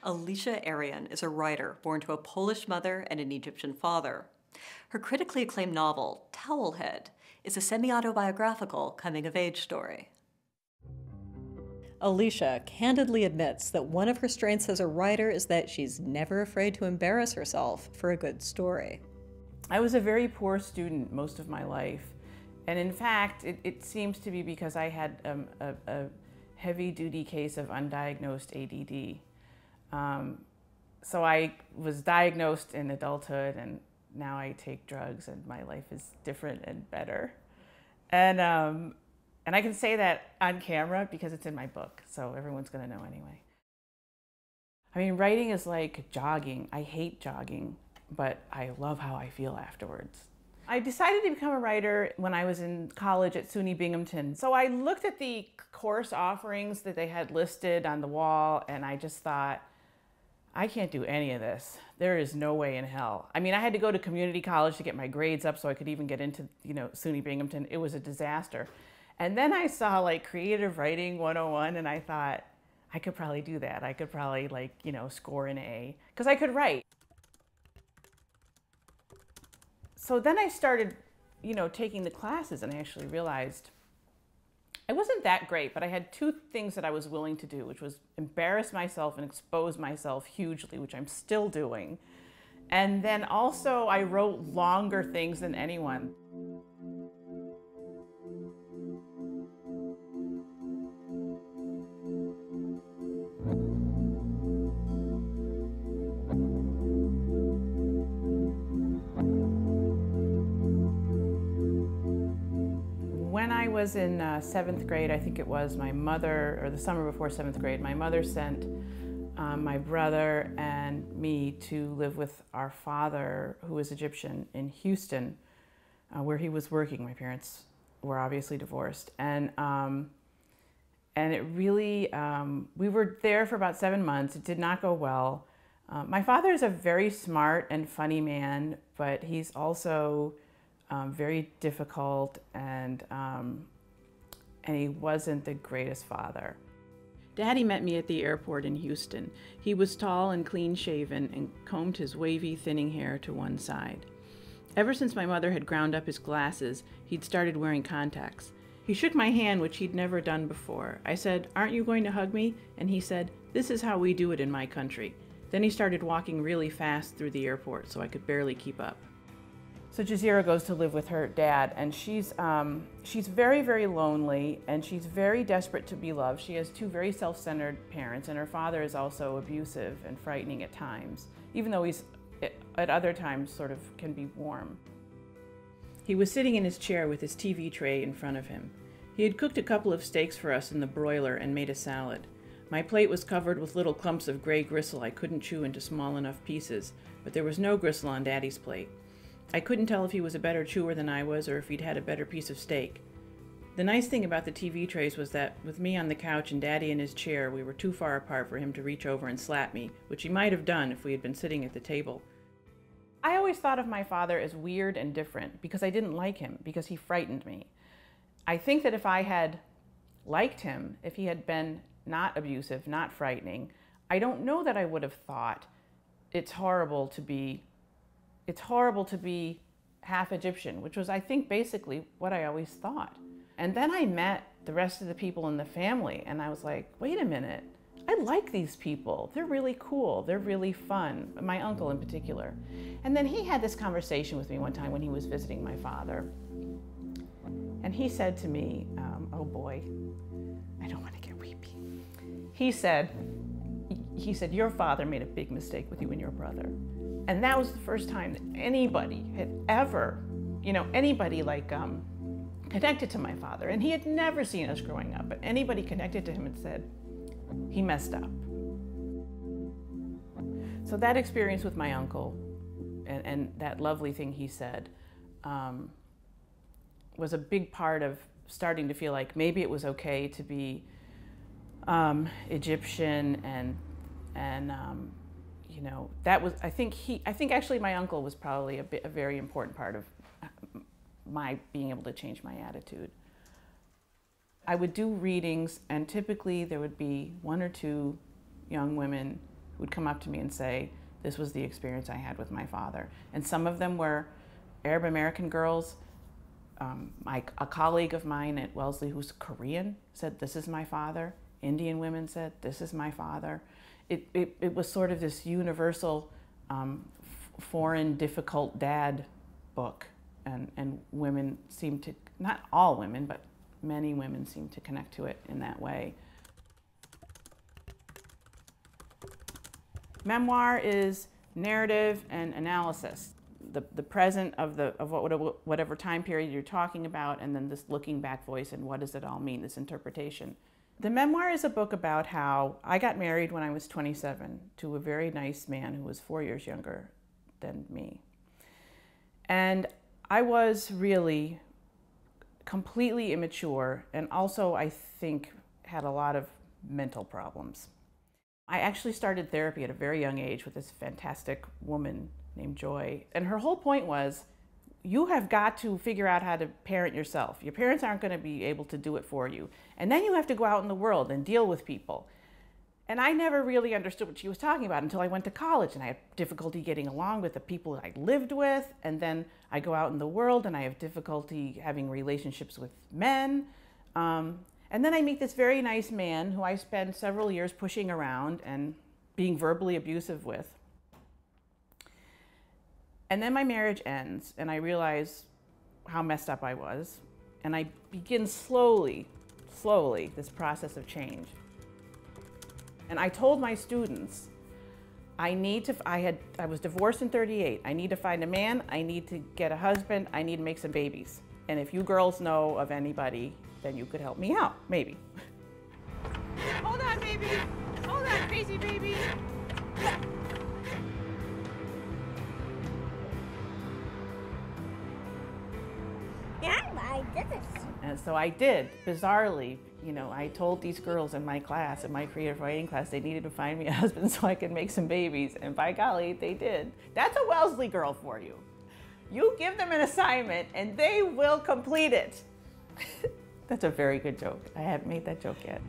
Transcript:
Alicia Erian is a writer born to a Polish mother and an Egyptian father. Her critically acclaimed novel, Towelhead, is a semi-autobiographical coming-of-age story. Alicia candidly admits that one of her strengths as a writer is that she's never afraid to embarrass herself for a good story. I was a very poor student most of my life. And in fact, it seems to be because I had a heavy-duty case of undiagnosed ADD. So I was diagnosed in adulthood, and now I take drugs, and my life is different and better. And I can say that on camera because it's in my book, so everyone's going to know anyway. I mean, writing is like jogging. I hate jogging, but I love how I feel afterwards. I decided to become a writer when I was in college at SUNY Binghamton. So I looked at the course offerings that they had listed on the wall, and I just thought, I can't do any of this. There is no way in hell. I mean, I had to go to community college to get my grades up so I could even get into, SUNY Binghamton. It was a disaster. And then I saw like Creative Writing 101, and I thought, I could probably do that. I could probably score an A, because I could write. So then I started, taking the classes, and I actually realized I wasn't that great, but I had two things that I was willing to do, which was embarrass myself and expose myself hugely, which I'm still doing. And then also I wrote longer things than anyone. When I was in 7th grade, I think it was, my mother, or the summer before 7th grade, my mother sent my brother and me to live with our father, who was Egyptian, in Houston, where he was working. My parents were obviously divorced. And it really, we were there for about 7 months. It did not go well. My father is a very smart and funny man, but he's also very difficult, and he wasn't the greatest father. Daddy met me at the airport in Houston. He was tall and clean-shaven and combed his wavy, thinning hair to one side. Ever since my mother had ground up his glasses, he'd started wearing contacts. He shook my hand, which he'd never done before. I said, "Aren't you going to hug me?" And he said, "This is how we do it in my country." Then he started walking really fast through the airport, so I could barely keep up. So Jazeera goes to live with her dad, and she's very, very lonely, and she's very desperate to be loved. She has two very self-centered parents, and her father is also abusive and frightening at times, even though he's at other times sort of can be warm. He was sitting in his chair with his TV tray in front of him. He had cooked a couple of steaks for us in the broiler and made a salad. My plate was covered with little clumps of gray gristle I couldn't chew into small enough pieces, but there was no gristle on Daddy's plate. I couldn't tell if he was a better chewer than I was, or if he'd had a better piece of steak. The nice thing about the TV trays was that, with me on the couch and Daddy in his chair, we were too far apart for him to reach over and slap me, which he might have done if we had been sitting at the table. I always thought of my father as weird and different because I didn't like him, because he frightened me. I think that if I had liked him, if he had been not abusive, not frightening, I don't know that I would have thought it's horrible to be half Egyptian, which was, I think, basically what I always thought. And then I met the rest of the people in the family, and I was like, wait a minute, I like these people. They're really cool. They're really fun, my uncle in particular. And then he had this conversation with me one time when he was visiting my father. And he said to me, oh boy, I don't want to get weepy. He said, your father made a big mistake with you and your brother. And that was the first time that anybody had ever, connected to my father. And he had never seen us growing up, but anybody connected to him and said, he messed up. So that experience with my uncle and that lovely thing he said was a big part of starting to feel like maybe it was okay to be Egyptian, and that was, I think actually my uncle was probably a very important part of my being able to change my attitude. I would do readings, and typically there would be one or two young women who would come up to me and say, this was the experience I had with my father. And some of them were Arab American girls. A colleague of mine at Wellesley who's Korean said, this is my father. Indian women said, this is my father. It was sort of this universal foreign difficult dad book, and women seem to, not all women, but many women seem to connect to it in that way. Memoir is narrative and analysis. The present of whatever time period you're talking about, and then this looking back voice and what does it all mean, this interpretation. The memoir is a book about how I got married when I was 27 to a very nice man who was 4 years younger than me. And I was really completely immature, and also I think had a lot of mental problems. I actually started therapy at a very young age with this fantastic woman named Joy. And her whole point was, you have got to figure out how to parent yourself. Your parents aren't going to be able to do it for you. And then you have to go out in the world and deal with people. And I never really understood what she was talking about until I went to college, and I had difficulty getting along with the people that I lived with. And then I go out in the world and I have difficulty having relationships with men. And then I meet this very nice man who I spend several years pushing around and being verbally abusive with. And then my marriage ends, and I realize how messed up I was. And I begin slowly, this process of change. And I told my students, I was divorced in 38. I need to find a man, I need to get a husband, I need to make some babies. And if you girls know of anybody, then you could help me out, maybe. Hold on, baby. Hold on, crazy baby. And so I did, bizarrely. You know, I told these girls in my class, in my creative writing class, they needed to find me a husband so I could make some babies. And by golly, they did. That's a Wellesley girl for you. You give them an assignment and they will complete it. That's a very good joke. I haven't made that joke yet.